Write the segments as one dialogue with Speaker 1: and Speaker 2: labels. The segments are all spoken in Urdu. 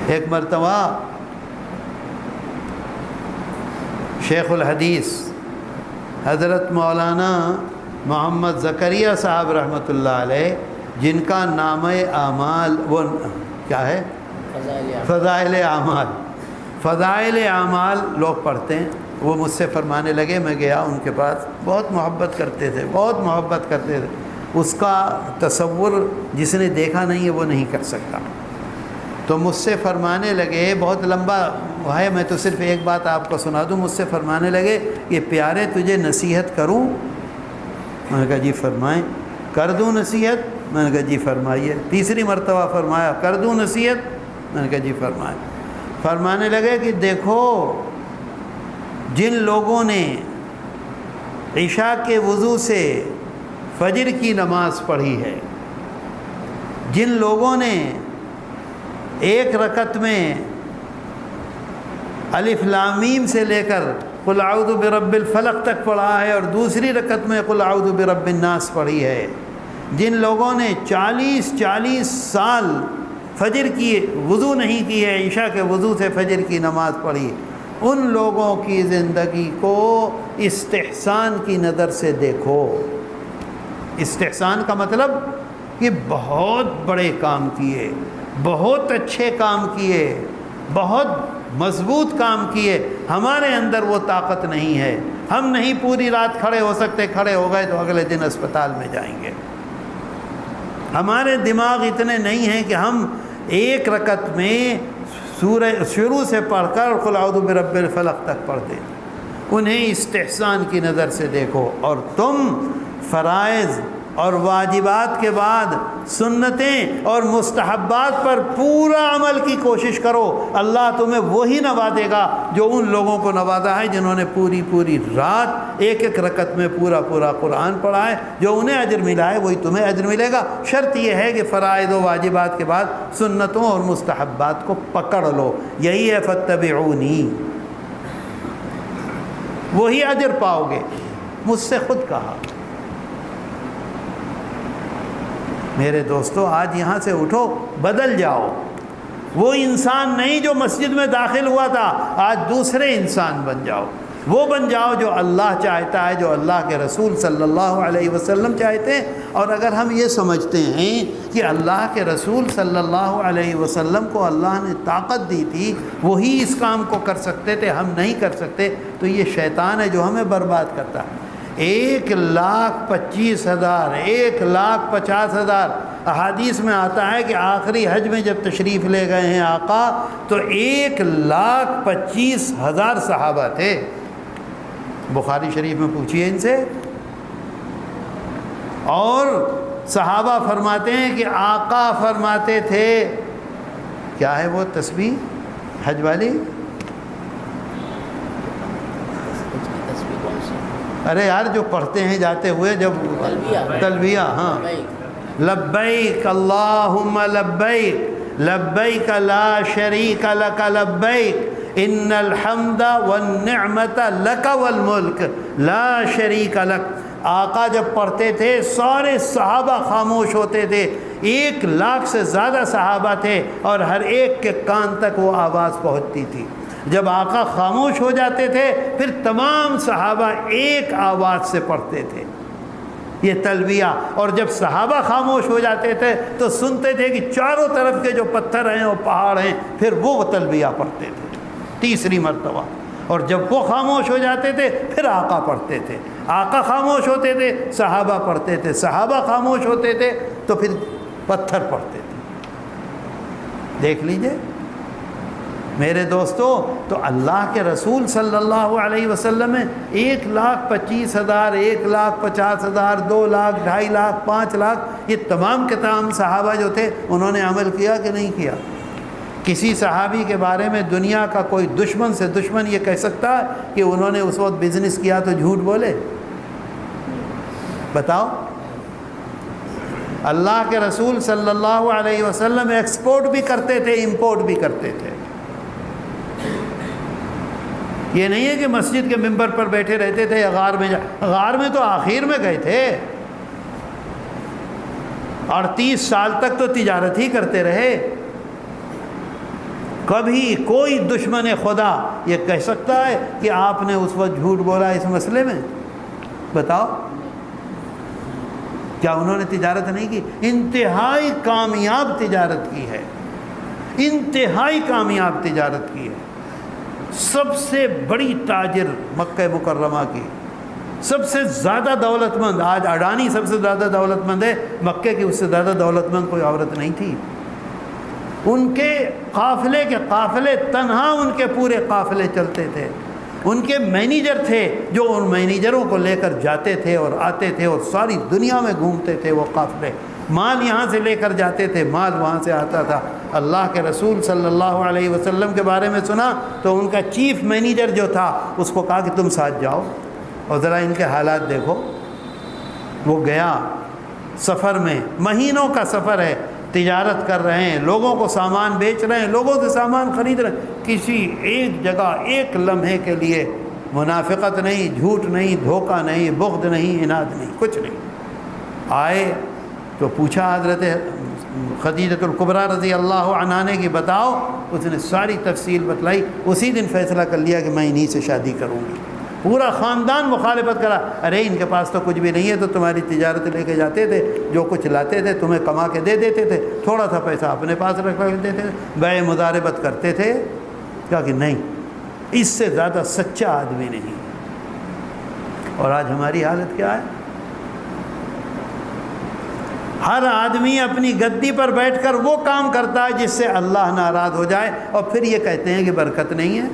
Speaker 1: ایک مرتبہ شیخ الحدیث حضرت مولانا محمد زکریا صاحب رحمۃ اللہ علیہ، جن کا نامہ اعمال وہ کیا ہے؟ فضائل اعمال، فضائل اعمال لوگ پڑھتے ہیں، وہ مجھ سے فرمانے لگے، میں گیا ان کے پاس، بہت محبت کرتے تھے، بہت محبت کرتے تھے، اس کا تصور جس نے دیکھا نہیں ہے وہ نہیں کر سکتا۔ تو مجھ سے فرمانے لگے، بہت لمبا ہے، میں تو صرف ایک بات آپ کو سنا دوں، مجھ سے فرمانے لگے کہ پیارے تجھے نصیحت کروں؟ میں نے کہا جی فرمائیں۔ کر دوں نصیحت؟ میں نے کہا جی فرمائیے۔ تیسری مرتبہ فرمایا، کر دوں نصیحت؟ میں نے کہا جی فرمائیں۔ فرمانے لگے کہ دیکھو، جن لوگوں نے عشاء کے وضو سے فجر کی نماز پڑھی ہے، جن لوگوں نے ایک رکعت میں الف لام میم سے لے کر قل اعوذ برب الفلق تک پڑھا ہے اور دوسری رکعت میں قل اعوذ برب الناس پڑھی ہے، جن لوگوں نے 40 سال فجر کی وضو نہیں کی ہے، عشاء کے وضو سے فجر کی نماز پڑھی، ان لوگوں کی زندگی کو استحسان کی نظر سے دیکھو۔ استحسان کا مطلب کہ بہت بڑے کام کیے، بہت اچھے کام کیے، بہت مضبوط کام کیے، ہمارے اندر وہ طاقت نہیں ہے، ہم نہیں پوری رات کھڑے ہو سکتے، کھڑے ہو گئے تو اگلے دن اسپتال میں جائیں گے، ہمارے دماغ اتنے نہیں ہیں کہ ہم ایک رکعت میں سورہ شروع سے پڑھ کر قل اعوذ برب الفلق تک پڑھ دیں۔ انہیں استحسان کی نظر سے دیکھو، اور تم فرائض اور واجبات کے بعد سنتیں اور مستحبات پر پورا عمل کی کوشش کرو، اللہ تمہیں وہی نوازے گا جو ان لوگوں کو نوازا ہے جنہوں نے پوری رات ایک رکعت میں پورا قرآن پڑھا ہے، جو انہیں اجر ملا ہے وہی تمہیں اجر ملے گا۔ شرط یہ ہے کہ فرائض و واجبات کے بعد سنتوں اور مستحبات کو پکڑ لو، یہی ہے فاتبعونی، وہی اجر پاؤ گے۔ مجھ سے خود کہا، میرے دوستو آج یہاں سے اٹھو، بدل جاؤ، وہ انسان نہیں جو مسجد میں داخل ہوا تھا، آج دوسرے انسان بن جاؤ، وہ بن جاؤ جو اللہ چاہتا ہے، جو اللہ کے رسول صلی اللہ علیہ وسلم چاہتے ہیں۔ اور اگر ہم یہ سمجھتے ہیں کہ اللہ کے رسول صلی اللہ علیہ وسلم کو اللہ نے طاقت دی تھی، وہی اس کام کو کر سکتے تھے، ہم نہیں کر سکتے، تو یہ شیطان ہے جو ہمیں برباد کرتا ہے۔ 1,25,000 1,50,000 احادیث میں آتا ہے کہ آخری حج میں جب تشریف لے گئے ہیں آقا تو 1,25,000 صحابہ تھے۔ بخاری شریف میں پوچھیے ان سے، اور صحابہ فرماتے ہیں کہ آقا فرماتے تھے، کیا ہے وہ تسبیح حج والی؟ ارے یار جو پڑھتے ہیں جاتے ہوئے جب تلبیہ، ہاں، لبیک اللہم لبیک لبیک لا شریک لک لبیک ان الحمد والنعمت لک والملک لا شریک لک۔ آقا جب پڑھتے تھے سارے صحابہ خاموش ہوتے تھے، 1,00,000 سے زیادہ صحابہ تھے اور ہر ایک کے کان تک وہ آواز پہنچتی تھی۔ جب آقا خاموش ہو جاتے تھے پھر تمام صحابہ ایک آواز سے پڑھتے تھے یہ تلبیہ، اور جب صحابہ خاموش ہو جاتے تھے تو سنتے تھے کہ چاروں طرف کے جو پتھر ہیں اور پہاڑ ہیں پھر وہ تلبیہ پڑھتے تھے تیسری مرتبہ، اور جب وہ خاموش ہو جاتے تھے پھر آقا پڑھتے تھے، آقا خاموش ہوتے تھے صحابہ پڑھتے تھے، صحابہ خاموش ہوتے تھے تو پھر پتھر پڑھتے تھے۔ دیکھ لیجئے میرے دوستو، تو اللہ کے رسول صلی اللہ علیہ وسلم میں 1,25,000 1,50,000 2 لاکھ 2.5 لاکھ 5 لاکھ یہ تمام کے تمام صحابہ جو تھے انہوں نے عمل کیا کہ نہیں کیا؟ کسی صحابی کے بارے میں دنیا کا کوئی دشمن سے دشمن یہ کہہ سکتا ہے کہ انہوں نے اس وقت بزنس کیا تو جھوٹ بولے؟ بتاؤ۔ اللہ کے رسول صلی اللہ علیہ وسلم ایکسپورٹ بھی کرتے تھے، امپورٹ بھی کرتے تھے۔ یہ نہیں ہے کہ مسجد کے ممبر پر بیٹھے رہتے تھے یا غار میں غار میں تو آخر میں گئے تھے، 38 سال تک تو تجارت ہی کرتے رہے۔ کبھی کوئی دشمن خدا یہ کہہ سکتا ہے کہ آپ نے اس وقت جھوٹ بولا اس مسئلے میں؟ بتاؤ، کیا انہوں نے تجارت نہیں کی؟ انتہائی کامیاب تجارت کی ہے، انتہائی کامیاب تجارت کی ہے۔ سب سے بڑی تاجر مکہ مکرمہ کی، سب سے زیادہ دولت مند، آج اڈانی سب سے زیادہ دولت مند ہے، مکے کی اس سے زیادہ دولت مند کوئی عورت نہیں تھی۔ ان کے قافلے تنہا ان کے پورے قافلے چلتے تھے۔ ان کے مینیجر تھے جو ان مینیجروں کو لے کر جاتے تھے اور آتے تھے اور ساری دنیا میں گھومتے تھے۔ وہ قافلے مال یہاں سے لے کر جاتے تھے، مال وہاں سے آتا تھا۔ اللہ کے رسول صلی اللہ علیہ وسلم کے بارے میں سنا تو ان کا چیف مینیجر جو تھا اس کو کہا کہ تم ساتھ جاؤ اور ذرا ان کے حالات دیکھو۔ وہ گیا، سفر میں، مہینوں کا سفر ہے، تجارت کر رہے ہیں، لوگوں کو سامان بیچ رہے ہیں، لوگوں سے سامان خرید رہے ہیں، کسی ایک جگہ ایک لمحے کے لیے منافقت نہیں، جھوٹ نہیں، دھوکہ نہیں، بغض نہیں، عناد نہیں، کچھ نہیں۔ آئے تو پوچھا حضرت خدیجۃ الکبریٰ رضی اللہ عنہا نے کہ بتاؤ، اس نے ساری تفصیل بتلائی۔ اسی دن فیصلہ کر لیا کہ میں انہی سے شادی کروں گی۔ پورا خاندان مخالفت کرا، ارے ان کے پاس تو کچھ بھی نہیں ہے، تو تمہاری تجارت لے کے جاتے تھے، جو کچھ لاتے تھے تمہیں کما کے دے دیتے تھے، تھوڑا سا پیسہ اپنے پاس رکھ لیتے تھے، بیع مضاربت کرتے تھے۔ کہا کہ نہیں، اس سے زیادہ سچا آدمی نہیں۔ اور آج ہماری حالت کیا ہے؟ ہر آدمی اپنی گدی پر بیٹھ کر وہ کام کرتا ہے جس سے اللہ ناراض ہو جائے، اور پھر یہ کہتے ہیں کہ برکت نہیں ہے،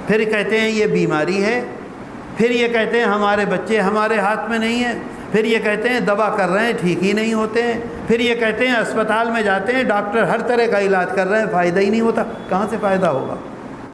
Speaker 1: پھر کہتے ہیں یہ بیماری ہے، پھر یہ کہتے ہیں ہمارے بچے ہمارے ہاتھ میں نہیں ہیں، پھر یہ کہتے ہیں دوا کر رہے ہیں ٹھیک ہی نہیں ہوتے ہیں، پھر یہ کہتے ہیں اسپتال میں جاتے ہیں ڈاکٹر ہر طرح کا علاج کر رہے ہیں فائدہ ہی نہیں ہوتا۔ کہاں سے فائدہ ہوگا؟